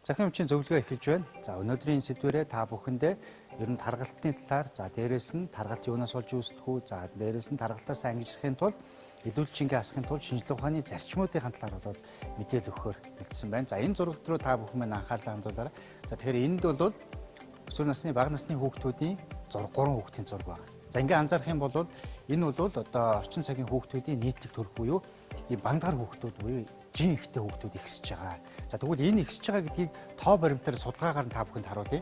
Цахим зөвлөгөө эхэлж байна. За өнөөдрийн сэдвээрээ та бүхэндээ ер нь таргалтын талаар, за дээрэс нь таргалт юунаас болж үүсдэг вэ? За дээрэс нь таргалтаас ангижрахын тулд илүүлжингээ асахын тулд шинжлэх ухааны зарчмуудын талаар болоод мэдээлэл өгөхөөр бэлдсэн байна. За энэ зурагт руу та бүхэн маань анхаарлаа хандуулаарай. За тэгэхээр энд бол өсвөр насны, бага насны хүүхдүүдийн 3 хүүхдийн зураг байна. За ингээ анзаарах юм бол энэ бол одоо орчин цагийн хүүхдүүдийн нийтлэг төрх буюу ийм бандгар хүүхдүүд буюу жин ихтэй хүүхдүүд ихсэж байгаа. За тэгвэл энэ ихсэж байгаа гэдгийг тоо баримтаар судалгаагаар нь та бүхэнд харуулъя.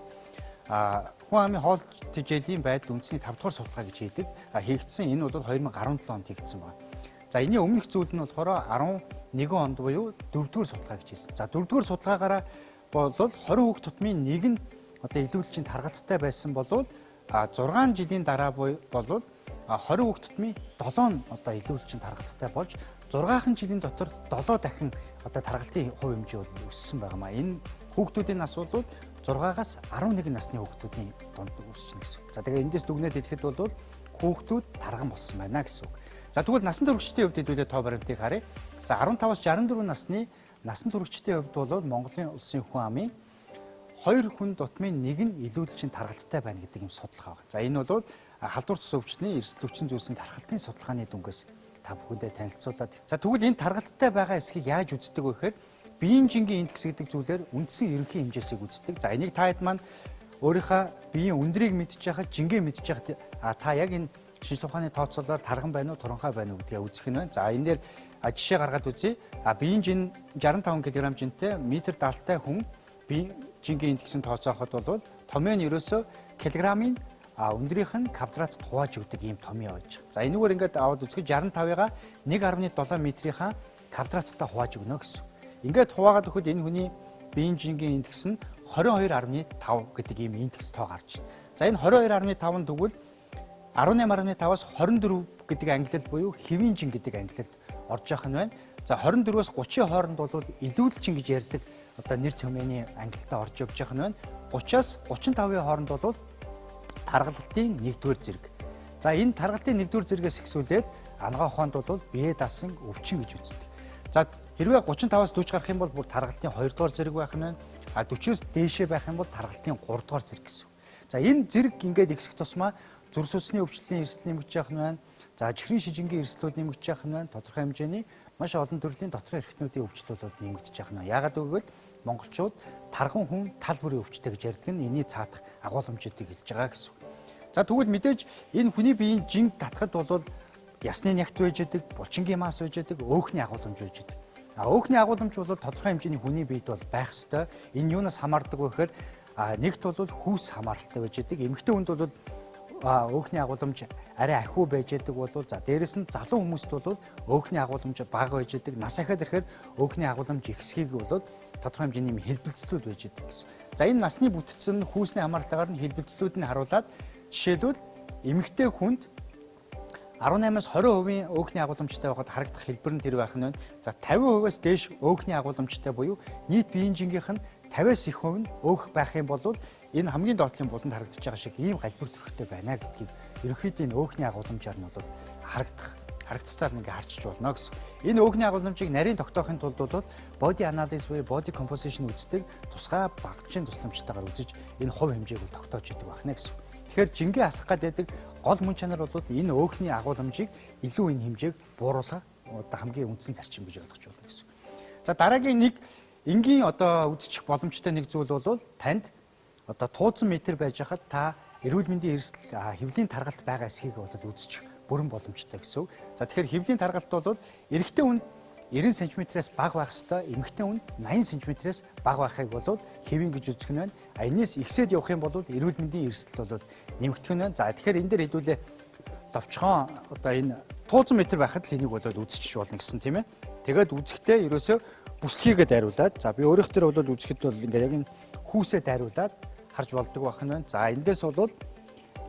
Хүн амын хоол тэжээлийн байдал үндэсний 5 дугаар судалгаа гэж хийдэг. Хийгдсэн энэ бол 2017 онд хийгдсэн байна. За энэний өмнөх зүйл нь болохоор 11 онд буюу 4 дугаар судалгаа гэж хийсэн. За 4 дугаар судалгаагаараа бол 20 хүүхд тутмын нэг нь одоо илүүлжийн таргалттай байсан бол 6 жилийн дараа бол 20 хүүхд тутмын 7 нь одоо илүүлжийн таргалттай болж 6 жилийн дотор 7 дахин одоо таргалтын хувь хэмжээ бол өссөн байнамаа. Энэ хүүхдүүдийн нас бол 6-аас 11 насны хүүхдүүдийн донд өсчихнэ гэсэн үг. За тэгээ эндээс дүгнээд хэлэхэд бол хүүхдүүд тарган болсон байна гэсэн үг. За тэгвэл насан туршидтын хувьд хэдүүлээ тоо баримтыг харъя. За 15-аас 64 насны насан туршидтын хувьд бол Монголын улсын хүн амын 2 хүн дутмын нэг нь илүүдэлчин таргалттай байна гэдэг юм судалгаа байна. За энэ бол халдвар цус өвчтний эрсдэл хүчин зүйлсийн тархалтын судалгааны дүнгээс та бүхэндээ танилцуулаад. За тэгвэл энэ таргалттай байгаа эсхийг яаж үздэг вэ гэхээр биеийн жингийн индекс гэдэг зүйлээр үндсэн ерөнхий хэмжээсийг үздэг. За энийг та хэд маань өөрийнхөө биеийн өндрийг мэдчихэхэд, жингээ мэдчихэхэд та яг энэ шинжлэх ухааны тооцоолоор тарган байна уу, туранхай байна уу гэдгийг үзэх нь байна. За энэ дээр жишээ гаргаад үзье. Биеийн жин 65 кг жинтэй метр даалтай хүн биеийн жингийн индексийг тооцооход бол томьёо нь ерөөсөө килограммын өндрийнх нь квадратт хувааж өгдөг ийм томьёо байж. За энэгээр ингээд аваад үзэхэд 65-ыг 1.7 метрийнхаа квадраттаа хувааж өгнө гэсэн. Ингээд хуваагаад өгөхөд энэ хүний биеийн жингийн индекс нь 22.5 гэдэг ийм индекс тоо гарч байна. За энэ 22.5 нь тэгвэл 18.5-аас 24 гэдэг ангилал буюу хэвийн жин гэдэг ангилалд орж явах нь байна. За 24-өөс 30-ийн хооронд бол илүүлэлчин гэж ярьдаг одоо нэр томьёоны ангилалтаа орж явж явах нь байна. 30-аас 35-ийн хооронд бол таргалтын 1-р зэрэг. За энэ таргалтын 1-р зэрэгээс ихсүүлээд ангаа ухаанд бол бие дасан өвчин гэж үздэг. За хэрвээ 35-аас 40 гарах юм бол бүр таргалтын 2-р зэрэг байх нь байна. 40-оос дээшээ байх юм бол таргалтын 3-р зэрэг гэсэн. За энэ зэрэг ингээд ихсэх тусмаа зүрх судасны өвчлөлийн эрсдэл нэмэгдэж явах нь байна. За чихрийн шижингийн эрсдлүүд нэмэгдэж явах нь байна. Тодорхой хэмжээний маш олон төрлийн дотроо эрхтнүүдийн өвчлөл бол нэмэгдэж явах нь. Яагаад гэвэл монголчууд тархан хүн тал бүрийн өвчтэй гэж ярьдаг нь энэний цаатах агуулмжуудыг хэлж байгаа гэсэн. За тэгвэл мэдээж энэ хүний биеийн жинг татхад бол ясны нягт байж идэг, булчингийн мас байж идэг, өөхний агуулмж байж идэг. Өөхний агуулмж бол тодорхой хэмжээний хүний биед бол байх ёстой. Энэ юунаас хамаардаг вэ гэхээр нэгт бол хүүс хамааралтай байж идэг. Эмэгтэй хүнд бол өөхний агуулмж арай ахиу байж идэг бол за дээрэс нь залуу хүмүүст бол өөхний агуулмж бага байж идэг. Нас ахаад ирэхээр өөхний агуулмж ихсхийг бол тодорхой хэмжээний хэлбэлцлүүд байж идэг гэсэн. За энэ насны бүтцэн хүүсний хамааралтайгаар нь хэлбэлцлүүд нь харуулад жишээлбэл эмэгтэй хүнд 18-аас 20% өөхний агуулмжтай байхад харагдах хэлбэр нь тэр байх нь байна. За 50%-аас дээш өөхний агуулмжтай буюу нийт биеийн жингийнх нь 50-аас их хувь нь өөх байх юм бол энэ хамгийн доотлын буланд харагдаж байгаа шиг ийм галбир төрхтэй байна гэдгийг ерөнхийдөө энэ өөхний агуулмжаар нь бол харагдцаар ингээ харчиж болно гэсэн. Энэ өөхний агуулмжийг нарийн тогтоохын тулд бол body analysis буюу body composition үздэг тусгай багцын тусламжтайгаар үзэж энэ хувь хэмжээг бол тогтоож идэг байна гэсэн. Тэгэхээр жингээ асах гэдэг гол мөн чанар бол энэ өөхний агуулмжийг илүү энэ хэмжээг бууруулах одоо хамгийн үндсэн зарчим гэж ойлгож болно гэсэн. За дараагийн нэг энгийн одоо үзчих боломжтой нэг зүйл бол танд одоо тууцсан метр байж хахад та эрүүл мэндийн эрсдэл хэвлийн таргалт байгаа эсхийг бол үзчих бүрэн боломжтой гэсэн. За тэгэхээр хэвлийн таргалт бол эрэгтэй хүнд 90 см-аас бага байх ёстой, эмэгтэй хүнд 80 см-аас бага байхыг бол хэвийн гэж үзэх нь байна. Энэс ихсээд явах юм бол эрүүл мэндийн эрсдэл бол нэмэгдэх нь байна. За тэгэхээр энэ дээр хэдүүлээ товчхон одоо энэ тууцсан метр байхад л энийг бол үзчих болно гэсэн тийм ээ. Тэгээд үзэхдээ ерөөсөө бүслэхийгээ дайруулад за би өөрөөх дээр бол үзэхэд бол ингээд яг энэ хүүсээ дайруулад харж болдог байх нь байна. За эндээс бол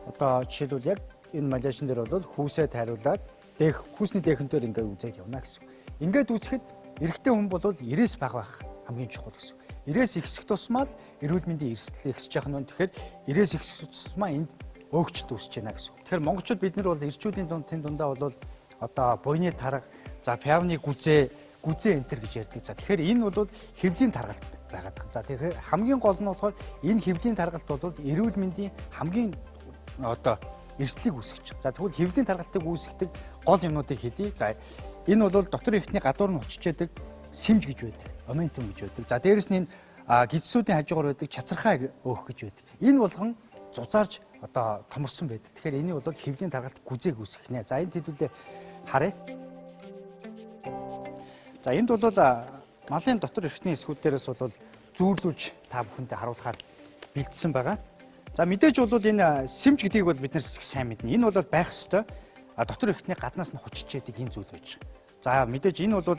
одоо жишээлбэл яг энэ малашин дээр бол хүүсээ дайруулад хүүсний дээхэнтээр ингээд үзээд явна гэсэн. Ингээд үзэхэд эрэгтэй хүн бол 90-с бага байх хамгийн чухал гэсэн. 90-с ихсэх тусмаа л эрүүл мэндийн эрсдэл ихсэж явах нь. Тэгэхээр 90-с ихсэх тусмаа энд өөгчд үүсэж байна гэсэн. Тэгэхээр монголчууд бид нар бол эрчүүдийн дундаа бол одоо буйны тарга, за пиавны гүзээ гүзээ энтер гэж ярьдаг. За тэгэхээр энэ бол хэвлийн таргалт байгаад байна. За тэгэхээр хамгийн гол нь болохоор энэ хэвлийн таргалт бол эрүүл мэндийн хамгийн эрсдлийг үүсгэж. За тэгвэл хэвлийн таргалтыг үүсгдэг гол юмнуудыг хэлье. За энэ бол дотор эрхтний гадуур нь учиж яадаг сэмж гэж байдаг. Моментум гэж байдаг. За дээрэс нь энэ гидсүүдийн хажуугаар байдаг чацархай өөх гэж байдаг. Энэ болгон зузаарж томорсон байдаг. Тэгэхээр энэ бол хэвлийн таргалт гүзээг үүсгэх нэ. За энэ хэдүүлээ харъя. За энд бол малын дотор эрхтний эсгүүд дээрээс бол зүүрлүүлж та бүхэндээ харуулахаар бэлдсэн байгаа. За мэдээж бол энэ сэмж гэдгийг бол бид нар сайн мэднэ. Энэ бол байх ёстой. Дотор эрхтний гаднаас нь хучиж яадаг энэ зүйл байж байгаа. За мэдээж энэ бол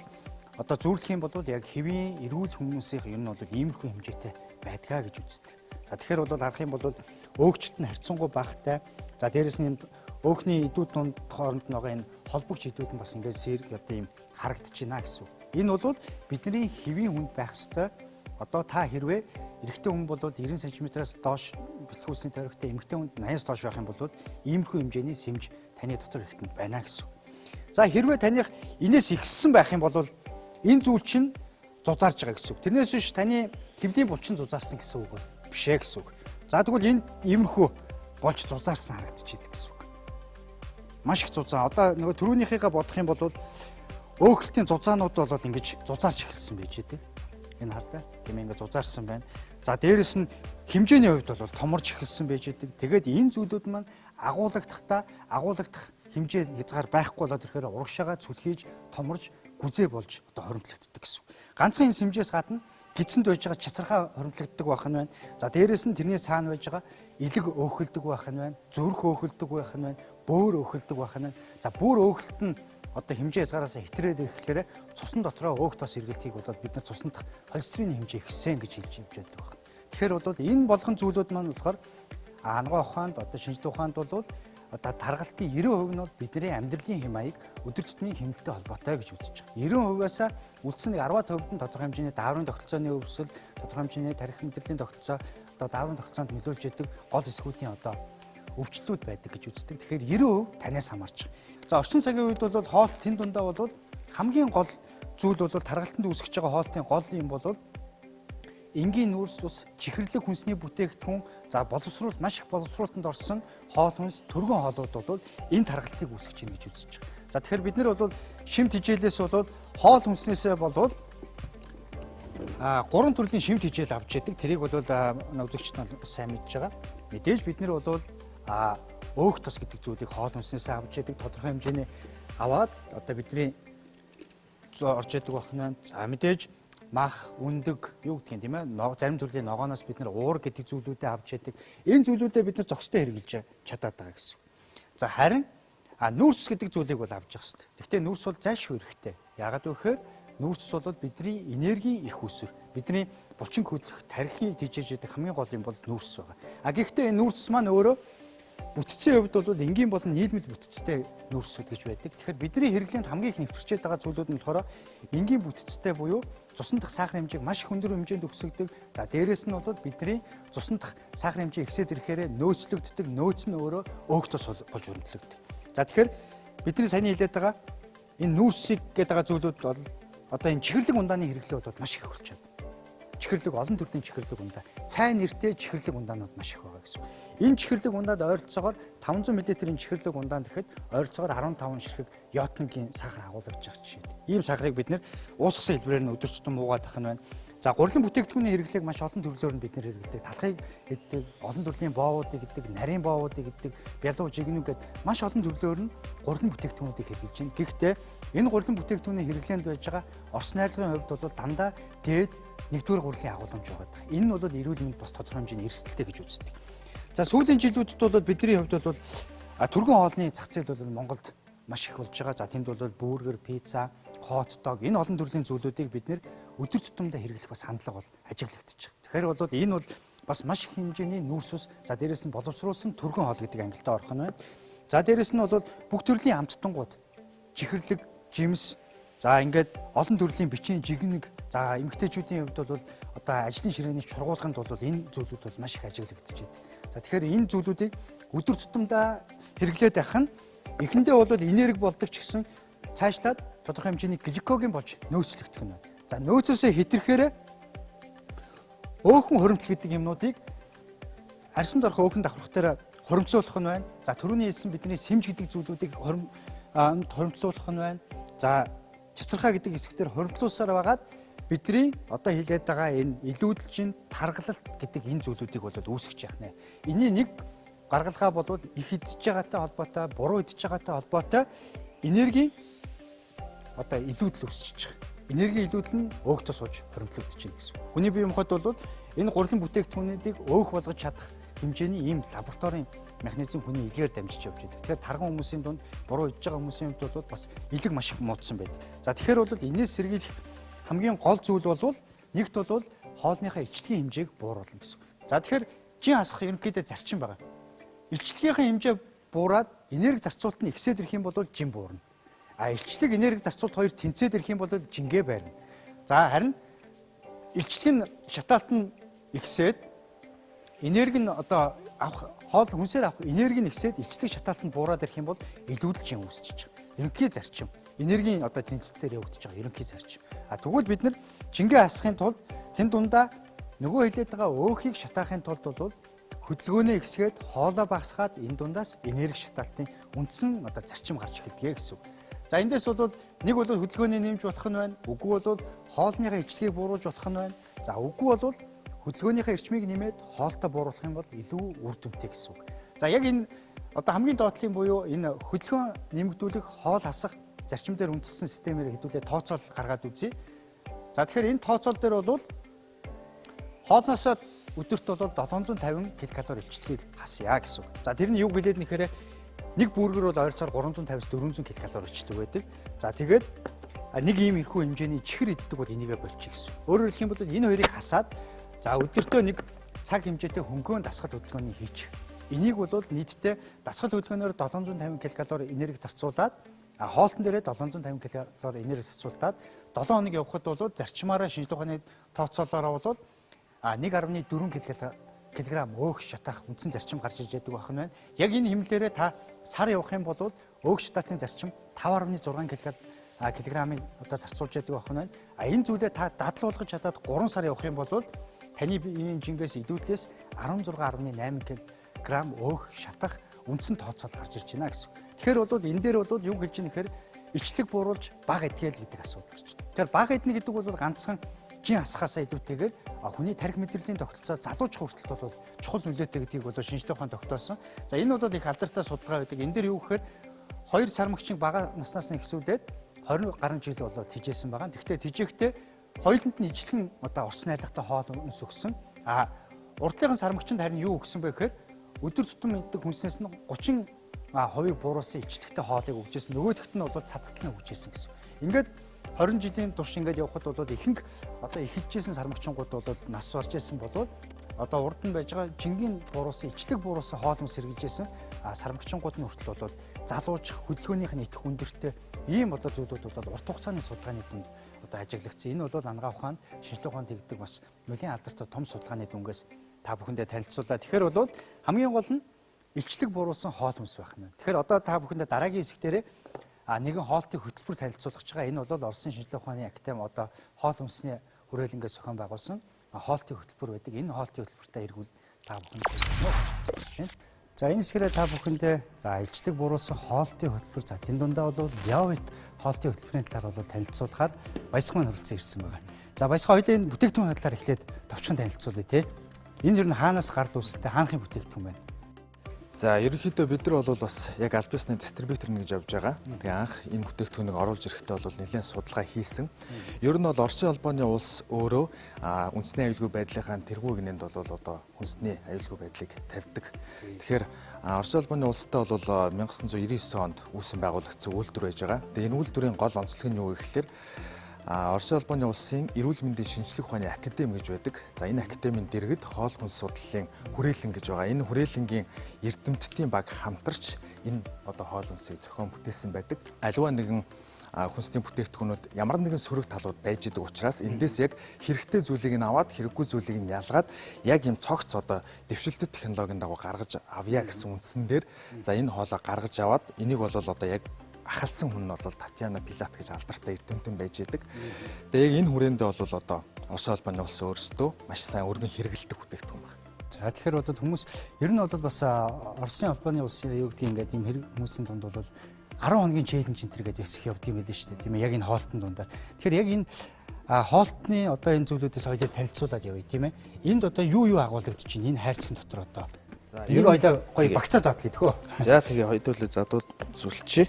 зүүрлэх юм бол яг хэвийн эрүүл хүмүүсийн ер нь бол иймэрхүү хэмжээтэй байдгаа гэж үздэг. За тэгэхээр бол харах юм бол өөгчлөлт нь харьцангуй багатай. За дээрэс нь өөхний идүүд донд хооронд байгаа энэ холбогч идүүд нь бас ингээд сэрэг ийм харагдаж байна гэсэн үг. Энэ бол бидний хэвийн хүнд байх ёстой. Та хэрвээ эрэгтэй хүн бол 90 см-аас доош бэлтгэх усны тойрогтой, эмэгтэй хүнд 80-аас доош байх юм бол иймэрхүү хэмжээний сэмж таны дотор эрэгтэнд байна гэсэн үг. За хэрвээ таних энэс ихссэн байх юм бол энэ зүйл чинь зузаарж байгаа гэсэн үг. Тэрнээс биш таны хэвлийн булчин зузаарсан гэсэн үг бол биш ээ гэсэн үг. За тэгвэл энд иймэрхүү болж зузаарсан харагдаж идэг гэсэн үг. Маш их зузаан. Нөгөө түрүүнийхийгээ бодох юм бол өөхөлтийн зузаанууд бол ингэж зузаарч эхэлсэн байж идэг. Энэ хардаа тийм ингээд зузаарсан байна. За дээрэс нь хэмжээний хувьд бол томорж эхэлсэн байж идэг. Тэгээд энэ зүйлүүд маань агуулгах хэмжээ хязгаар байхгүй болоод ирэхээр урагшаага цүлхийж томорж гүзээ болж хоримтлагддаг гэсэн. Ганцхан энэ сэмжээс гадна гидсэнд байж байгаа чацархай хоримтлагддаг байх нь байна. За дээрэс нь тэрний цаана байж байгаа элэг өөхөлдөг байх нь байна. Зүрх өөхөлдөг байх нь байна. Бөөр өөхөлдөг байх нь байна. За бүр өөхөлт нь хэмжээ хязгаараас хэтрээд ирэхлээр цусны дотроо өөх тос эргэлтийг бол бид нар цуснд холестерины хэмжээ ихсэн гэж хэлж явж байдаг байна. Тэгэхээр бол энэ болгон зүйлүүд маань болохоор аангаа ухаанд шинжлэх ухаанд бол таргалтын 90% нь бол бидний амьдралын хэм маяг өдөр тутмын хэмнэлтэй холбоотой гэж үзэж байгаа. 90%-аас үлдсэн 10% нь тодорхой хэмжээний дааврын тогтолцооны өвсөл, тодорхой хэмжээний тарих мэдрэлийн тогтолцоо, дааврын тогтолцоонд нөлөөлж яадаг гол эсгүүдийн өвчлөлүүд байдаг гэж үздэг. Тэгэхээр 90% танаас хамаарч байгаа. За орчин цагийн үед бол хоолт тэн дундаа бол хамгийн гол зүйл бол таргалтанд үүсгэж байгаа хоолтын гол юм бол энгийн нүүрс ус, чихэрлэг хүнсний бүтээгдэхүүн, за боловсруулалт, маш их боловсруулалтанд орсон хоол хүнс, түргэн хоолууд бол энэ таргалтыг үүсгэж байна гэж үзэж байгаа. За тэгэхээр бид нар бол шимт хичээлээс бол хоол хүнснээсээ бол 3 төрлийн шимт хичээл авч яадаг. Тэрийг бол үзэгчд нь сайн мэдж байгаа. Мэдээж бид нар бол өөх тос гэдэг зүйлийг хоол хүнснээсээ авч яадаг. Тодорхой хэмжээний аваад бидний орж яадаг байх нь. За мэдээж мах, үндэг, юу гэдгийг тийм ээ, зарим төрлийн ногооноос бид нар уур гэдэг зүйлүүдээ авч яадаг. Энэ зүйлүүдээ бид нар зохистой хэрэгжилж чадаад байгаа гэсэн. За харин нүүрс гэдэг зүйлийг бол авч явах хэрэгтэй. Гэхдээ нүүрс бол зайлшгүй хэрэгтэй. Яагаад вэ гэхээр нүүрс бол бидний энергийн их үсвэр. Бидний булчин хөдлөх, тархийг тижээж яадаг хамгийн гол юм бол нүүрс байгаа. Гэхдээ энэ нүүрс маань өөрөө бүтцийн хувьд бол энгийн болон нийлмэл бүтцтэй нүүрсүүд гэж байдаг. Тэгэхээр бидний хэрэглээнд хамгийн их нэвтэрчээд байгаа зүйлүүд нь болохоор энгийн бүтцтэй буюу цусан дахь сахарын хэмжээг маш их өндөр хэмжээнд өсгөдөг. За дээрэс нь бол бидний цусан дахь сахарын хэмжээ ихсээд ирэхээр нөөцлөгддөг. Нөөц нь өөрөө өөх тос болж өрнөдлөгдөг. За тэгэхээр бидний саяны хэлээд байгаа энэ нүүрсийг гэдэг байгаа зүйлүүд бол энэ чихэрлэг ундааны хэрэглээ бол маш их болчиход. Чихэрлэг олон төрлийн чихэрлэг ундаа. Цай нэртэй чихэрлэг ундаанууд маш их байгаа гэсэн. Энэ чихэрлэг ундаад ойролцоогоор 500 мл-ийн чихэрлэг ундаан гэхэд ойролцоогоор 15 ширхэг йотингийн сахар агуулгаж байгаа жишээ. Ийм сахарыг бид нэр уусгасан хэлбэрээр нь өдөр тутам уугаад байх нь байна. За гурилан бүтээгдэхүүний хэрэглээг маш олон төрлөөр нь бид нэр хэрэглэдэг. Талхыг гэдэг, олон төрлийн боовуудыг гэдэг, нарийн боовуудыг гэдэг, бялуу жигнүү гэдэг маш олон төрлөөр нь гурилан бүтээгдэхүүнүүдийг хэрэглэж байна. Гэхдээ энэ гурилан бүтээгдэхүүний хэрэглээнд байж байгаа орс найрлагын хувьд бол дандаа дээд нэгдүгээр гурилын агуулмж байгаа. Энэ нь бол эрүүл мэнд бас тодорхой хэмжээний эрсдэлтэй гэж үздэг. За сүүлийн жилүүдэд бол бидний хувьд бол түргэн хоолны зах зээл бол Монголд маш их болж байгаа. За тэнд бол бургер, пицца, хот-дог энэ олон төрлийн зүйлүүдийг бид нэр өдөр тутамдаа хэрэглэх бас хандлага бол ажиглагдчих. Тэгэхээр бол энэ бол бас маш их хэмжээний нүүрс ус, за дээрэс нь боловсруулсан түргэн хоол гэдэг ангилалд орох нь байна. За дээрэс нь бол бүх төрлийн амттангууд, чихэрлэг, жимс, за ингээд олон төрлийн бичийн жигнэг, за эмэгтэйчүүдийн хувьд бол ажлын ширээний чургуулганд бол энэ зүйлүүд бол маш их ажиглагдчих. За тэгэхээр энэ зүйлүүдийг өдөр тутамдаа хэрэглээд байх нь эхэндээ бол энерги болдог ч гэсэн цаашлаад тодорхой хэмжээний глюкоген болж нөөцлөгдөх нь байна. За нөөцөөсөө хэтэрхээр өөхөн хуримтлал гэдэг юмнуудыг арьсанд орох өөхөн давхрах дээр хуримтлуулах нь байна. За түрүүний хэлсэн бидний сэмж гэдэг зүйлүүдийг хуримтлуулах нь байна. За цэцэрхаа гэдэг хэсгээр хуримтлуулсаар байгаад бидний одоо хэлээд байгаа энэ илүүдэлжин таргалалт гэдэг энэ зүйлүүдийг бол үүсгэж яах нэ. Эний нэг гаргалгаа бол их идэж байгаатай холбоотой, буруу идэж байгаатай холбоотой энерги одоо илүүдэл үүсчихэж байгаа. Энерги илүүдэл нь өөхтө сууж хуримтлагдаж байна гэсэн. Хүний бие махбод бол энэ гурван бүтээгдэхүүнүүдийг өөх болгож чадах хэмжээний ийм лабораторийн механизм хүний илгээр дамжиж явж байдаг. Тэгэхээр тарган хүмүүсийн дунд буруу идэж байгаа хүмүүсийн хувьд бол бас илэг маш их муудсан байдаг. За тэгэхээр бол энэс сэргийлэх хамгийн гол зүйл бол нэгт бол хоолныхаа илчлэгийн хэмжээг бууруулна гэсэн. За тэгэхээр жин асах ерөнхийдөө зарчим байгаа. Илчлэгийнхээ хэмжээ буураад энерги зарцуулалт нь ихсээд ирэх юм бол жин буурна. А илчлэг энерги зарцуулалт хоёр тэнцээд ирэх юм бол жингээ байрна. За харин илчлэг нь шатаалт нь ихсээд энерги нь одоо авах хоол хүнсээр авах энерги нь ихсээд илчлэг шатаалт нь буураад ирэх юм бол илүүдэл жин үүсчихэж байгаа. Ерөнхий зарчим. Энергийн одоо тэнцэлтээр явагдаж байгаа ерөнхий зарчим. А тэгвэл бид нар жингээ асахын тулд тэн дундаа нөгөө хэлээд байгаа өөхийг шатаахын тулд бол хөдөлгөөнөө ихсгээд хоолоо багасгаад энэ дундаас энерги шатаалтын үндсэн одоо зарчим гарч эхэлдэг гэсэн үг. За эндээс бол нэг бол хөдөлгөөний нэмж болох нь байна. Үгүй бол хоолныхаа илчлэгийг бууруулж болох нь байна. За үгүй бол хөдөлгөөнийхөө эрчмийг нэмээд хоолтой бууруулах юм бол илүү үр дүнтэй гэсэн үг. За яг энэ одоо хамгийн доотлын буюу энэ хөдөлгөөн нэмэгдүүлэх хоол хасах зарчим дээр үндэслэн системээр хэдүүлээ тооцоол гаргаад үзье. За тэгэхээр энэ тооцоол дээр бол хоолноос өдөрт бол 750 ккал илчлэгийг хасъя гэсэн. За тэр нь юу гэлээд нэхэрэ нэг бүргэр бол ойролцоогоор 350-400 ккал илчлэг байдаг. За тэгээд нэг ийм эрхүү хэмжээний чихэр иддэг бол энийгээ болчих гэсэн. Өөрөөр хэлэх юм бол энэ хоёрыг хасаад за өдөртөө нэг цаг хэмжээтэй хөнгөн дасгал хөдөлгөөний хийчих. Энийг бол нийтдээ дасгал хөдөлгөөнөөр 750 ккал энерги зарцуулаад хоолтон дээрээ 750 ккал энерги зарцуулаад 7 хоног явхад бол зарчмаараа шинжлэх ухааны тооцоолоороо бол 1.4 кг өөх шатаах үндсэн зарчим гарч ирж байдаг байх нь байна. Яг энэ хэмнэлээрээ та сар явах юм бол өөх шатаалтын зарчим 5.6 кг-ыг одоо зарцуулж байдаг байх нь байна. Энэ зүйлээ та дадал болгож чадаад 3 сар явах юм бол таны биеийн жингээс илүүдлээс 16.8 кг өөх шатах үндсэн тооцоол гарч ирж байна гэсэн. Тэгэхээр бол энэ дээр бол юу хэлж байгаа нэхэр ичлэг бууруулж бага эдгээл гэдэг асуудал гарч байна. Тэгэхээр бага эднэ гэдэг бол ганцхан жин асахаасаа илүүтэйгээр хүний тарих мэдрэлийн тогтолцоо залууч хүртэл бол чухал нөлөөтэй гэдгийг бол шинжлэх ухаан тогтоосон. За энэ бол их алдартай судалгаа байдаг. Энэ дээр юу гэхээр 2 сармагчийн бага наснаас нь ихсүүлээд 20 гаруй жил бол тижээсэн байгаа. Гэхдээ тижээхдээ хоёуланд нь ижлэгэн одоо урс найрлагатай хоол үнс өгсөн. Урдлынхан сармагчинд харин юу өгсөн бэ гэхээр өдөр тутам иддэг хүнснээс нь 30% бууруулсан ижлэгтэй хоолыг өгчээсэн. Нөгөөдөгт нь бол цадтал нь өгчээсэн гэсэн. Ингээд 20 жилийн турш ингээд явхад бол ихэнх одоо ихэлжсэн сармагчингууд бол нас барж исэн бол одоо урд нь байж байгаа жингийн бууруулсан ижлэг бууруулсан хоол хүнс сэргийлжсэн сармагчингууд нь хүртэл бол залууж хөдөлгөөнийх нь идэх өндөртэй ийм одоо зүйлүүд бол урт хугацааны судалгааны дүнд одоо ажиглагдсан. Энэ бол ангаа ухаанд шинжлэх ухаанд тэгдэг бас нөлөөний алдартай том судалгааны дүнгээс та бүхэндээ танилцууллаа. Тэгэхээр бол хамгийн гол нь илчлэг бууруулсан хоол хүнс байх нь. Тэгэхээр одоо та бүхэндээ дараагийн хэсэг дээр нэгэн хоолтын хөтөлбөр танилцуулах гэж байгаа. Энэ бол Оросын шинжлэх ухааны академи одоо хоол хүнсний хүрээлэнгээс зохион байгуулсан хоолтын хөтөлбөр байдаг. Энэ хоолтын хөтөлбөртөө эргүүл та бүхэнд хэлсэн байна. За энэ хэсгээрээ та бүхэндээ илчлэг бууруулсан хоолтын хөтөлбөр за тэн дундаа бол явилт хоолтын хөтөлбөрийн талаар бол танилцуулахаар баясгалан хүрэлцэн ирсэн байна. За баясгалан хоёулаа энэ бүтээгдэхүүн талаар эхлээд товчхон танилцуулъя тий. Энэ ер нь хаанаас гарал үүсэлтэй хаанхын бүтээгдэхүүн байна? За ерөнхийдөө бид нар бол бас яг аль биесны дистрибьютор гэж явж байгаа. Тэгээ анх энэ бүтээгдэхүүнийг оруулж ирэхдээ бол нэлээд судалгаа хийсэн. Ер нь бол Оросын улбооны улс өөрөө үндэсний аюулгүй байдлынхаа тэргүү гинэнд бол одоо үндэсний аюулгүй байдлыг тавьдаг. Тэгэхээр Оросын улбооны улстай бол 1999 онд үүсэн байгуулагдсан үйлдвэр байж байгаа. Тэгээ энэ үйлдвэрийн гол онцлог нь юу гэхээр Оросын улбооны улсын эрүүл мэндийн шинжлэх ухааны академи гэж байдаг. За энэ академийн дэргэд хоол хүнс судлалын хүрээлэн гэж байгаа. Энэ хүрээлэнгийн эрдэмтдийн баг хамтарч энэ одоо хоол хүнсийг зохион бүтээсэн байдаг. Аливаа нэгэн хүнсний бүтээгдэхүүнүүд ямар нэгэн сөрөг талууд байж идэг учраас эндээс яг хэрэгтэй зүйлийг нь аваад хэрэггүй зүйлийг нь ялгаад яг юм цогц одоо дэвшилтэт технологийн дагуу гаргаж авъя гэсэн үндсэн дээр за энэ хоолоо гаргаж аваад энийг бол одоо яг ахалсан хүн нь бол Татьяна Пилат гэж алдартай эрдэмтэн байж идэг. Тэгээ яг энэ хүрээндээ бол одоо Орос улбаны улс өөрсдөө маш сайн өргөн хэрэгэлдэг бүтээгдэхүүн байна. За тэгэхээр бол хүмүүс ер нь бол бас Оросын улбаны улсын юу гэдэг ингээд ийм хүмүүсийн дунд бол 10 хоногийн челленж энэ гэдэг өсөх явд юм байл шүү дээ. Тийм ээ яг энэ хоолтын дундаар. Тэгэхээр яг энэ хоолтны одоо энэ зүйлүүдээс хоёулаа танилцуулаад явъя тийм ээ. Энд одоо юу агуулгадж чинь энэ хайрцагын дотор одоо. За ер хоёлаа гоё багцаа задлаа тэхөө. За тэгээ хоёулаа задуул зүлчээ.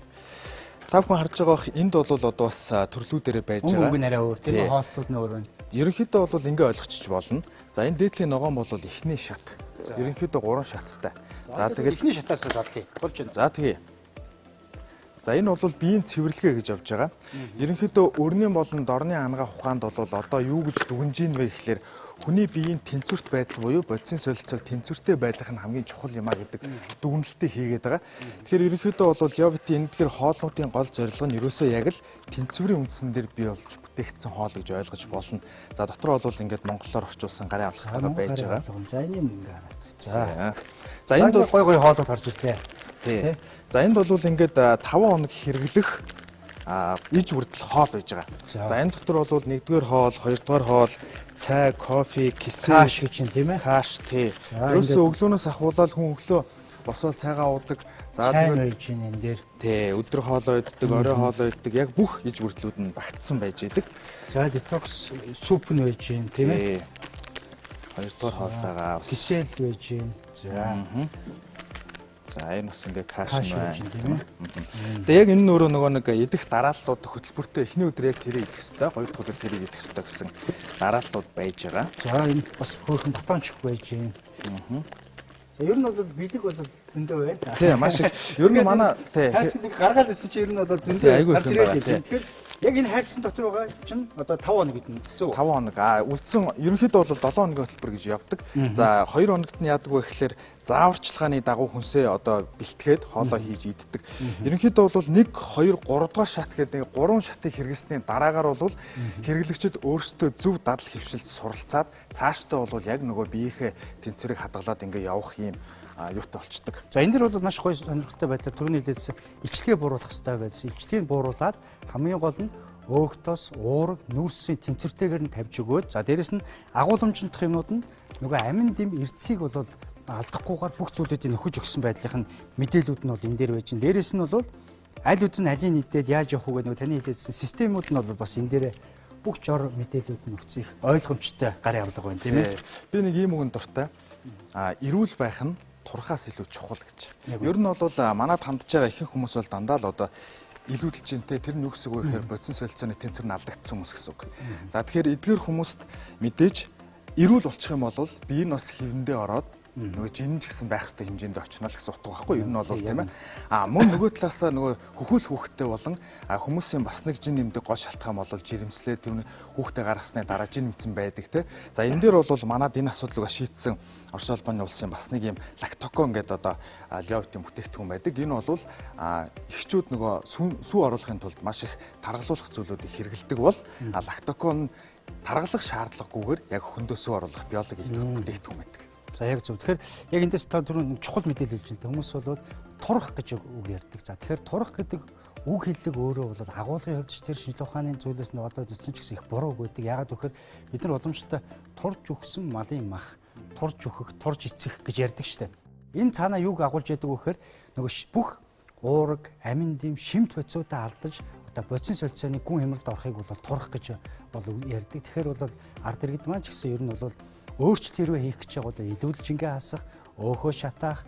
Та бүхэн харж байгаа бох энд бол одоо бас төрлүүдээр байж байгаа. Үг нэрээ өөр тийм ээ хоолтууд нь өөр байна. Ерөнхийдөө бол ингээ ойлгочих болно. За энэ дээдлийн ногоон бол эхний шат. Ерөнхийдөө 3 шаттай. За тэгээд эхний шатаас задлаа. Болж байна. За тэгээ. За энэ бол биеийн цэвэрлэгээ гэж явж байгаа. Ерөнхийдөө өрнийн болон дорны ангаа ухаанд бол одоо юу гэж дүгнж ийн вэ гэхлээр хүний биеийн тэнцвэрт байдал буюу бодисын солилцоог тэнцвэртэй байлгах нь хамгийн чухал юм а гэдэг дүгнэлтийг хийгээд байгаа. Тэгэхээр ерөнхийдөө бол Йовити энэ дэр хоолнуудын гол зорилго нь ерөөсөө яг л тэнцвэрийн үндсэн дээр бий болж бүтээгдсэн хоол гэж ойлгож болно. За дотор бол ингээд монголоор орчуулсан гарын авлагтайгаа байж байгаа. За энэ юм ингээ хараад. За энд бол гой хоолууд харж ирлээ. Тий. За энд бол ингээд 5 хоног хэрэглэх иж хүртэл хоол байж байгаа. За энэ дотор бол 1-р хоол, 2-р хоол, цай, кофе, кисэл гэж юм тийм ээ. Каш тий. Ерөөсөө өглөөнөөс ахуулаад хүн өглөө босоод цайгаа уудаг. За тэгээд байж энэ дээр. Тий, өдөр хоолоо иддэг, орой хоолоо иддэг. Яг бүх иж хүртлүүд нь багтсан байж идэг. За детокс суп нь байж юм тийм ээ. 2-р хоол байгаа. Кисэл байж юм. За. За энэ бас ингээ каш байна тийм ээ. Тэгээ яг энэ нөгөө нэг идэх дарааллууд хөтөлбөртөө эхний өдөр яг тэрийг идэх хэрэгтэй, хоёр дахь өдөр тэрийг идэх хэрэгтэй гэсэн дарааллууд байж байгаа. За энэ бас хөөрхөн батонч байж юм. За ер нь бол бэлэг бол зөндөө байна. Тийм маш их. Ер нь манай тийм хайрцаг гаргаад ирсэн чинь ер нь бол зөндөө гарч ирээд байна. Тэгэхээр яг энэ хайрцагын дотор байгаа чинь одоо 5 хоног гэдэг нь зөв. 5 хоног үлдсэн ерөнхийдөө бол 7 хоногийн хөтөлбөр гэж явдаг. За 2 хоногт нь яадаг вэ гэхээр зааварчилгааны дагуу хүнсээ одоо бэлтгээд хоолоо хийж иддэг. Ерөнхийдөө бол 1, 2, 3 дугаар шат гэдэг 3 шатыг хэрэглэсний дараагаар бол хэрэглэгчид өөрсдөө зөв дадал хөвшилд суралцаад цаашдаа бол яг нөгөө биеийнхээ тэнцвэрийг хадгалаад ингээ явах юм юутай болчдөг. За энэ дэр бол маш гоё сонирхолтой байдлаар түрүүний хэлсэн илчлэгээ бууруулах хэрэгтэй гэсэн. Илчлэгийг бууруулад хамгийн гол нь өөгтөөс уураг нүүрсийн тэнцвэртэйгээр нь тавьж өгөөд за дээрэс нь агуулмжиндх юмнууд нь нөгөө амин дэм эрдэсийг бол алдахгүйгээр бүх зүйлүүдийг нөхөж өгсөн байдлын мэдээлүүд нь бол энэ дээр байж байна. Дээрэс нь бол аль үд нь алийн нийтэд яаж явах вэ нөгөө таны хэлсэн системүүд нь бол бас энэ дээр бүх жор мэдээлүүд нь өгцөх ойлгомжтой гарын авлага байна тийм ээ. Би нэг ийм үгэн дуртай. Эрүүл байх нь турхаас илүү чухал гэж. Ер нь бол манад хандж байгаа ихэнх хүмүүс бол дандаа л одоо илүүдэлж дээ тэр нь юу гэсэн үг вэ гэхээр бодисын солилцооны тэнцвэр нь алдагдсан хүмүүс гэсэн үг. За тэгэхээр эдгээр хүмүүст мэдээж эрүүл болчих юм бол бие нь бас хэвэндээ ороод нөгөө жин ч гэсэн байх ёстой хэмжээнд очно л гэсэн утга байхгүй юу? Ер нь бол тийм ээ. Мөн нөгөө талаасаа нөгөө хөхөл хүүхдтэй болон хүмүүсийн бас нэг жин нэмдэг гол шалтгаан бол жирэмслээ тэр хүүхдээ гаргасны дараа жин нэмсэн байдаг те. За энэ дээр бол манад энэ асуудлыг шийдсэн Орос улбаны улсын бас нэг юм лактокон гэдэг одоо Йовитийн бүтээгдэхүүн байдаг. Энэ бол эхчүүд нөгөө сүү оруулахын тулд маш их таргалуулах зүйлүүдийг хэрэгэлдэг бол лактокон таргалах шаардлагагүйгээр яг хөндөө сүү оруулах биологи идэх бүтээгдэхүүн байдаг. За яг зөв. Тэгэхээр яг эндээс та түрүүн чухал мэдээлэл хэлж байна. Хүмүүс бол турах гэж үг ярьдаг. За тэгэхээр турах гэдэг үг хэллэг өөрөө бол агуулгын хувьд ч тэр шинжлэх ухааны зүйлээс нь одоо зүтсэн ч гэсэн их буруу үг байдаг. Яагаад гэхээр бид нар уламжлалтай турж өгсөн малын мах, турж өгөх, турж эцэх гэж ярьдаг штэ. Энэ цаанаа юуг агуулж яадаг вэ гэхээр нөгөө бүх уураг, амин дэм, шимт бодисуудаа алдаж одоо бодисын солилцооны гүн хямралд орохыг бол турах гэж бол ярьдаг. Тэгэхээр бол ард иргэд маань ч гэсэн ер нь бол өөрчлөлт хэрвээ хийх гэж байгаа бол илүүдэлж ингээ хасах, өөхөө шатаах,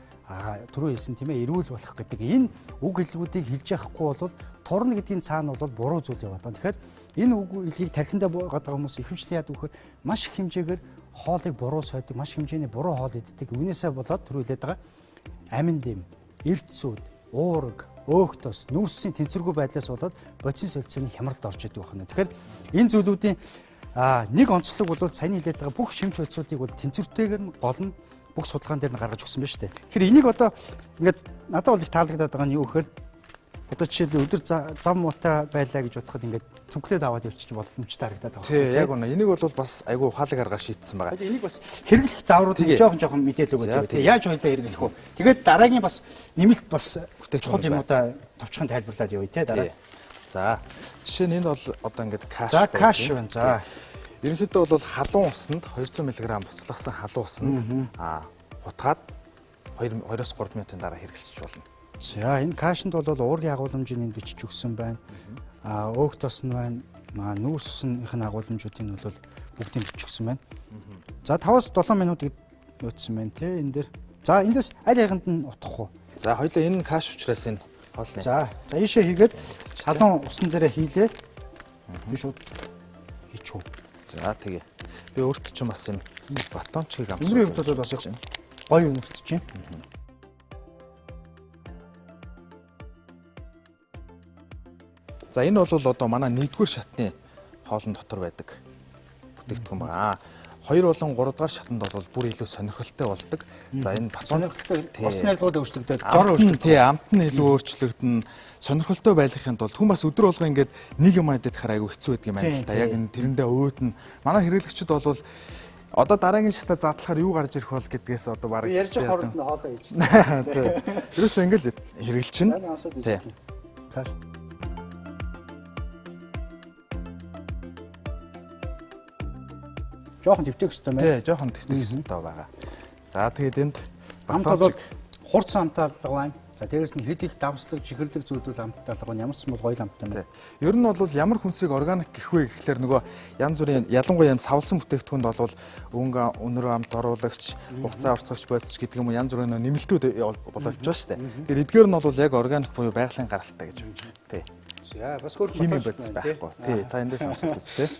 түрүү хэлсэн тийм ээ эрүүл болох гэдэг энэ үг хэллэгүүдийг хэлж явахгүй бол турна гэдгийн цаана бол буруу зүйл яваад байна. Тэгэхээр энэ үг хэлгийг тархиндаа буугаад байгаа хүмүүс ихэвчлэн яадаг вэхээр маш их хэмжээгээр хоолыг буруу сойдог, маш хэмжээний буруу хоол иддэг. Үүнээсээ болоод түрүү хэлээд байгаа амин дэм, эрдсүүд, уураг, өөхтөс, нүүрсийн тэнцвэргүй байдлаас болоод бодисын солилцооны хямралд орж идэг байна. Тэгэхээр энэ зүйлүүдийн нэг онцлог бол саяны хэлээд байгаа бүх шимт бодисуудыг бол тэнцвэртэйгээр нь гол нь бүх судалгаан дээр нь гаргаж өгсөн байна шүү дээ. Тэгэхээр энийг одоо ингээд надад бол их таалагдаад байгаа нь юу гэхээр одоо жишээлбэл өдөр зам муутай байлаа гэж бодоход ингээд цүнхлээд аваад явчих боломжтой харагдаад байгаа. Тий, яг үнэ. Энийг бол бас айгүй ухаалаг аргаар шийдсэн байгаа. Энийг бас хэрэглэх зааврууд жоохон мэдээлэл өгөөд яваа. Яаж хоёлаа хэрэглэх вэ? Тэгээд дараагийн бас нэмэлт бас чухал юмудаа товчхон тайлбарлаад явъя те дараа. За жишээ нь энэ бол одоо ингээд каш. За каш байна. За ерөнхийдөө бол халуун усанд 200 мг буцлагсан халуун усанд хутгаад 2-3 минутын дараа хэрэглэж болно. За энэ кашинд бол уургийн агуулмжийг энд бичиж өгсөн байна. Өөх тос нь байна. Нүүрсийнх нь агуулмжуудыг нь бол бүгдийг бичиж өгсөн байна. За 5-7 минут өтсөн байна те энэ дээр. За эндээс аль хяганд нь утгах уу? За хоёлаа энэ каш учраас энэ хоолны. За ийшээ хийгээд халуун усны дээрээ хийлээ. Би шууд хийчихв. За тэгээ. Би өөрт чинь бас юм батончгийг амсах. Өнөөдрийн хувьд бол бас гоё өнөртж чинь. За энэ бол одоо манай 1-р шатны хоолн дотор байдаг бүтээгдэхүүн байна. 2 болон 3 дахь шатанд бол бүр илүү сонирхолтой болдог. За энэ сонирхолтой ус найрлагууд өөрчлөгдөж, дор өөрчлөгдөж, тий амт нь илүү өөрчлөгдөн. Сонирхолтой байхын тулд хүн бас өдөр болго ингээд нэг юм айдахаар айгүй хэцүү байдаг юм байна л та. Яг энэ тэрэндээ өөдөн манай хэрэглэгчид бол одоо дараагийн шатаа задлахаар юу гарч ирэх бол гэдгээс одоо бараг ярьж хооронд нь хоолоо хийж. Тий. Ерөөсөө ингээд хэрэглэчин. Тий. Каш. Жохон твтэх хэрэгтэй байна. Тий, жохон твтэх хэрэгтэй байгаа. За тэгээд энд батончиг хурц амтаалга байна. За дээрэс нь хэд их давслаг, чихэрлэг зүйлүүд амтаалга байна. Ямар ч юм бол гоё амттай байна. Ер нь бол ямар хүнсийг органик гэх вэ гэхлээр нөгөө янз бүрийн ялангуяа юм савлсан бүтээгдэхүүнд бол өнөр амт оруулагч, хугацаа орцогч байцч гэдэг юм уу янз бүрийн нэмэлтүүд боловч байгаа шүү дээ. Тэгэхээр эдгээр нь бол яг органик буюу байгалийн гаралтай гэж байна. Тий. За бас хөрх химийн бодис байхгүй. Тий, та эндээс сонсож үз тээ.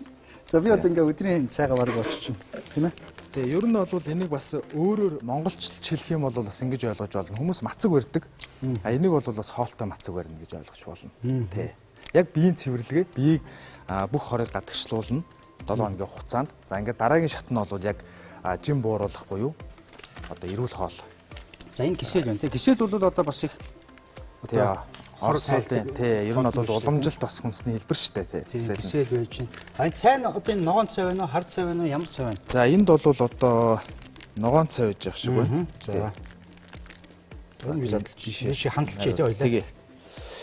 За би одоо ингээ өдрийн цайгаа бараг болчихно. Тийм ээ. Тэгээ ер нь бол энийг бас өөрөөр монголчилж хэлэх юм бол бас ингэж ойлгож болно. Хүмүүс мацаг барьдаг. Энийг бол бас хоолтой мацаг барьна гэж ойлгож болно. Тий. Яг биеийн цэвэрлэгээ биеийг бүх хорыг гадагшлуулна 7 хоногийн хугацаанд. За ингээд дараагийн шат нь бол яг жим бууруулах буюу одоо эрүүл хоол. За энэ кисэл байна тий. Кисэл бол одоо бас их одоо орсолтой тий. Ер нь бол уламжилт бас хүнсний хэлбэр шүү дээ тий. Кисэл байж байна. Цай нь одоо энэ ногоон цай байна уу, хар цай байна уу, ямар цай байна? За энд бол одоо ногоон цай байж явах шиг байна. За. Энэ би задлж жишээ хандалж тий ойлаа.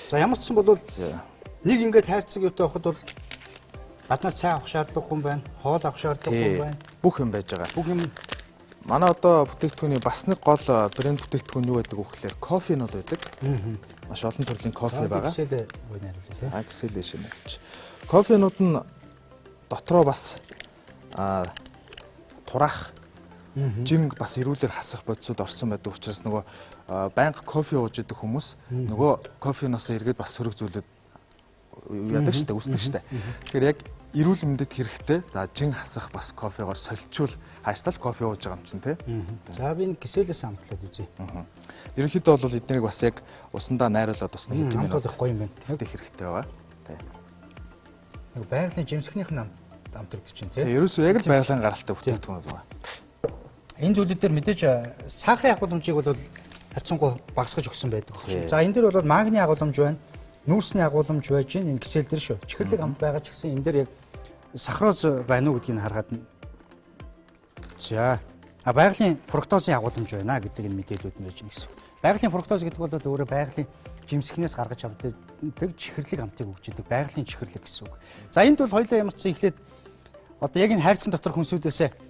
За ямар ч юм бол нэг ингээд хайрцаг юутай байхад бол гаднаас цай авах шаардлагагүй юм байна. Хоол авах шаардлагагүй юм байна. Бүх юм байж байгаа. Бүх юм. Манай одоо бүтээгдэхүүний бас нэг гол брэнд бүтээгдэхүүн юу байдаг вэ гэхээр кофе нь бол байдаг. Маш олон төрлийн кофе байгаа. Кисэл байна хариулъя. Кисэл шинэж. Кофенууд нь дотроо бас турах жинг бас эрүүлэр хасах бодисууд орсон байдаг учраас нөгөө байнга кофе ууж идэх хүмүүс нөгөө кофеноос эргээд бас сөрөг зүйлүүд яадаг штэ үүсдэг штэ. Тэгэхээр яг эрүүл мэндэд хэрэгтэй. За жин хасах бас кофегоор солилцуул хааштай л кофе ууж байгаа юм чинь тий. За би энэ киселээс амтлаад үзье. Ерөнхийдөө бол эднийг бас яг усандаа найруулад усны хэдэн минут гоё юм байна. Тэгэх хэрэгтэй байгаа. Тий. Нэг байгалийн жимсгнийх нь амтагдчих чинь тий. Ерөөсөө яг л байгалийн гаралтай бүтээгдэхүүн байгаа. Энэ зүйлүүд дээр мэдээж сахарын агуулмжийг бол харьцангуй багасгаж өгсөн байдаг. За энэ дээр бол магний агуулмж байна. Нүүрсний агуулмж байж гин энэ кисэл дээр шүү. Чихэрлэг амт байгаа ч гэсэн энэ дээр яг сахароз байна уу гэдгийг харахад за байгалийн фруктозын агуулмж байна гэдэг энэ мэдээлүүд нь байж гин гэсэн. Байгалийн фруктоз гэдэг бол өөрөө байгалийн жимсгнээс гаргаж авдаг чихэрлэг амтыг өгч идэг байгалийн чихэрлэг гэсэн үг. За энд бол хоёулаа ямар ч зэн эхлээд одоо яг энэ хайрцаг дотор хүнсүүдээс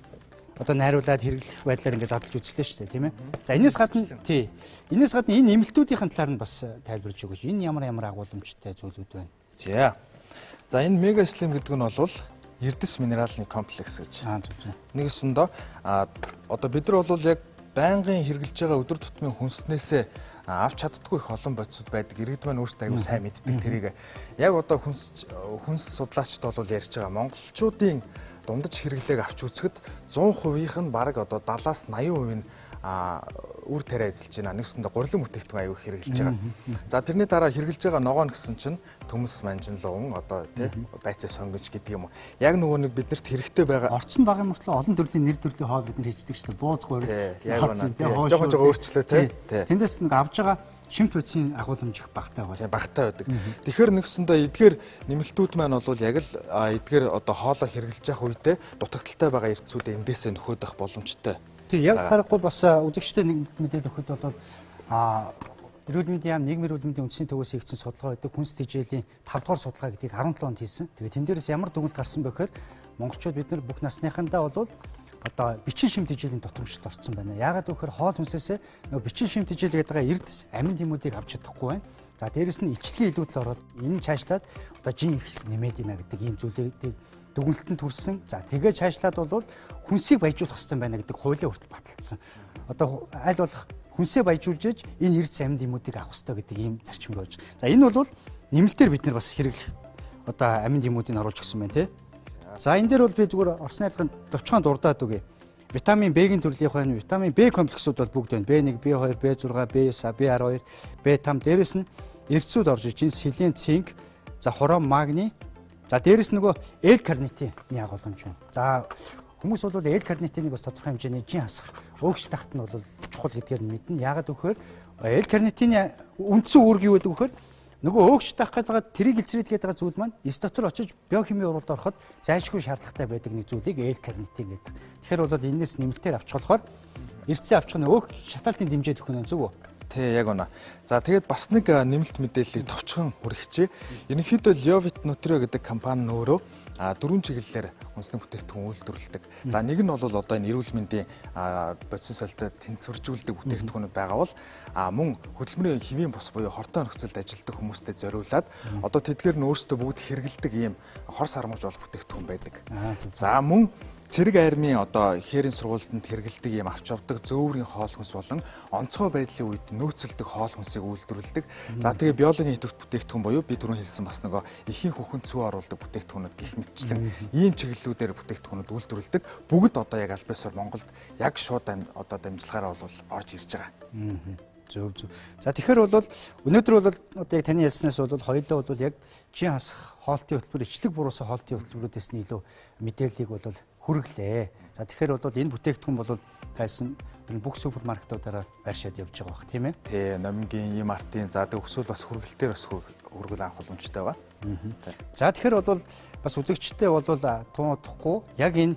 одоо найруулад хэрэглэх байдлаар ингээд задлж үзлээ шүү дээ, тийм ээ. За энэс гадна тий. Энэс гадна энэ нэмэлтүүдийн талаар нь бас тайлбарж өгөөч. Энэ ямар агуулмжтай зүйлүүд байна. За энэ мега слим гэдэг нь бол эрдэс минералны комплекс гэж. Нэгэсэндээ одоо бид нар бол яг байнгын хэрэглэж байгаа өдөр тутмын хүнснээсээ авч чаддгүй их олон бодисууд байдаг. Иргэд маань өөрсдөө аягүй сайн мэддэг тэрийг. Яг одоо хүнс судлаачд бол ярьж байгаа монголчуудын дундаж хэрэглээг авч үзэхэд 100%-ийнх нь бараг одоо 70-аас 80% нь үр тариа эзэлж байна. Нэгсэндээ гурилан бүтээгдэхүүн аягүй хэрэглэж байгаа. За тэрний дараа хэрэглэж байгаа ногоон гэсэн чинь төмс манжинлуун одоо тий байцаа сонгож гэдэг юм уу. Яг нөгөө нэг биднэрт хэрэгтэй байгаа орцсон байгаа мөртлөө олон төрлийн нэр төрлийн хоол бид нар хийждэг шүү дээ. Бууз гурил. Яг байна. Жохоо өөрчлөө тий. Тэндээс нэг авж байгаа шимт бодисын агуулмж их багтай байна. Багтай байдаг. Тэгэхээр нэгсэндээ эдгээр нэмэлтүүд маань бол яг л эдгээр одоо хоолоо хэрэглэж явах үедээ дутагдaltaй байгаа эрдцүүдээ эндээсээ нөхөд байх боломжтой. Тий, яг харахгүй бас үзэгчтэй нэг мэдээлэл өгөхөд бол эрүүл мэндийн яам нийгмийн эрүүл мэндийн үндэсний төвөөс хийгдсэн судалгаа байдаг. Хүнс тэжээлийн 5 дугаар судалгаа гэдгийг 17 онд хийсэн. Тэгээд тэн дээрээс ямар дүгнэлт гарсан бэ гэхээр монголчууд бид нар бүх насныхандаа бол одоо бичин шим тэжээлийн дутамжлалд орсон байна. Яагаад гэвэл хоол хүнсээсээ нөгөө бичин шим тэжээл гэдэг эрдэс амин тэмүүдийг авч чадахгүй байна. За дээрэс нь илчлэгийн илүүдэл ороод энэ цаашлаад одоо жин их нэмээд ийнэ гэдэг ийм зүйлүүдийг дүгнэлтэнд хүрсэн. За тэгээ цаашлаад бол хүнсийг баяжуулах хэрэгтэй байна гэдэг хуулийн хүртэл баталсан. Одоо аль болох хүнсээ баяжуулж ээж энэ эрдэс амин тэмүүдийг авах хэрэгтэй гэдэг ийм зарчим болж. За энэ бол нэмэлтээр бид нар бас хэрэглэх одоо амин тэмүүдийг оруулж гисэн байна тий. За энэ дээр бол би зүгээр орсны айлгын товчхон дурдаад үгүй. Витамин B-ийн төрлийнх байна. Витамин B комплексууд бол бүгд байна. B1, B2, B6, B9, B12, B5 дээрэс нь эрдсүүд орж иж энэ селен, цинк, за хром, магний. За дээрэс нөгөө L-карнитин агуулмж байна. За хүмүүс бол L-карнитиныг бас тодорхой хэмжээний жин хасах өөгч тахт нь бол чухал гэдгээр мэднэ. Яагаад гэвэл L-карнитины үндсэн үүрэг юу гэдэг вэхээр нөгөө өөгч таах гэдэг тэрийг илчрээд байгаа зүйл маань эс дотор очиж биохимийн уралд ороход зайлшгүй шаардлагатай байдаг нэг зүйлийг L-карнитин гэдэг. Тэгэхээр бол энэс нэмэлтээр авчих болохоор эрдсээ авчих нь өөх шатаалтын дэмжээд өгөх нь зөв үү? Тий, яг үнэ. За тэгээд бас нэг нэмэлт мэдээллийг товчхон хүргэчээ. Ерөнхийдөө Liovit Nutrio гэдэг компани нь өөрөө 4 чиглэлээр үндэсний бүтээгдэхүүн үйлдвэрлэдэг. За нэг нь бол одоо энэ эрүүл мэндийн бодис солилтод тэнцвэржүүлдэг бүтээгдэхүүнүүд байгаа бол мөн хөдөлмөрийн хэвийн бус буюу хортой нөхцөлд ажилладаг хүмүүстэй зориулаад одоо тэдгээр нь өөрсдөө бүгд хэрэгэлдэг ийм хор сармууж болох бүтээгдэхүүн байдаг. За мөн цэрэг армийн одоо хээрийн сургуультанд хэрэгэлдэг юм авч явдаг зөөврийн хоол хүнс болон онцгой байдлын үед нөөцөлдөг хоол хүнсийг үйлдвэрлэдэг. За тэгээ биологийн идэвхт бүтээгдэхүүн буюу би түрүүн хэлсэн бас нөгөө эхийн хөхөнд цүү оруулдаг бүтээгдэхүүнүүд гэх мэтчлэн ийм чиглэлүүдээр бүтээгдэхүүнүүд үйлдвэрлэдэг. Бүгд одоо яг аль биесээр Монголд яг шууд одоо дамжлагаараа бол орж ирж байгаа. Зөв. За тэгэхээр бол өнөөдөр бол одоо яг таны ярьснаас бол хоёулаа бол яг жин хасах хоолтын хөтөлбөр, ичлэг буруулсан хоолтын хөтөлбөрүүдээс нь илүү мэдээллийг бол хүргэлээ. За тэгэхээр бол энэ бүтээгдэхүүн бол гайсан бүх супермаркетуудаараа байршаад явж байгаа бох тийм ээ. Тий, номингийн им артын за эсвэл бас хүргэлтээр бас хүргэл анх боломжтой байгаа. За тэгэхээр бол бас үзэгчтэй бол туудахгүй яг энэ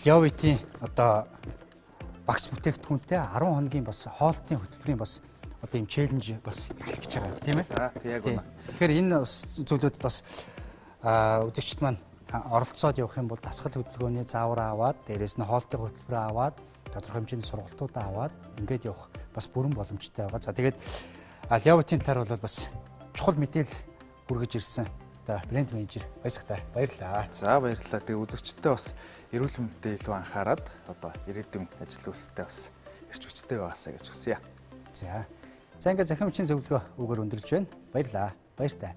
Liovit-ийн одоо багц бүтээгдэхүүнтэй 10 хоногийн бас хоолтын хөтөлбөрийн бас одоо юм челленж бас эхлэх гэж байгаа тийм ээ. За тий яг үнэ. Тэгэхээр энэ зүйлүүд бас үзэгчд маань оролцоод явах юм бол дасгал хөдөлгөөний заавар аваад дээрээс нь хоолтын хөтөлбөрөө аваад тодорхой хэмжээний сургалтуудаа аваад ингээд явах бас бүрэн боломжтой байгаа. За тэгээд Liovit-ийн талаар бол бас чухал мэдээлэл хүргэж ирсэн. Одоо брэнд менежер баясгалтай баярлалаа. За баярлалаа. Тэгээ үзэгчдээ бас эрүүл мэндэд илүү анхаарад одоо ирээдүйн ажил үйлстэй бас эрч хүчтэй байгаасаа гэж хүсье. За ингээд захимчийн зөвлөгөө өгөр өндөрлж байна. Баярлалаа. Баяртай.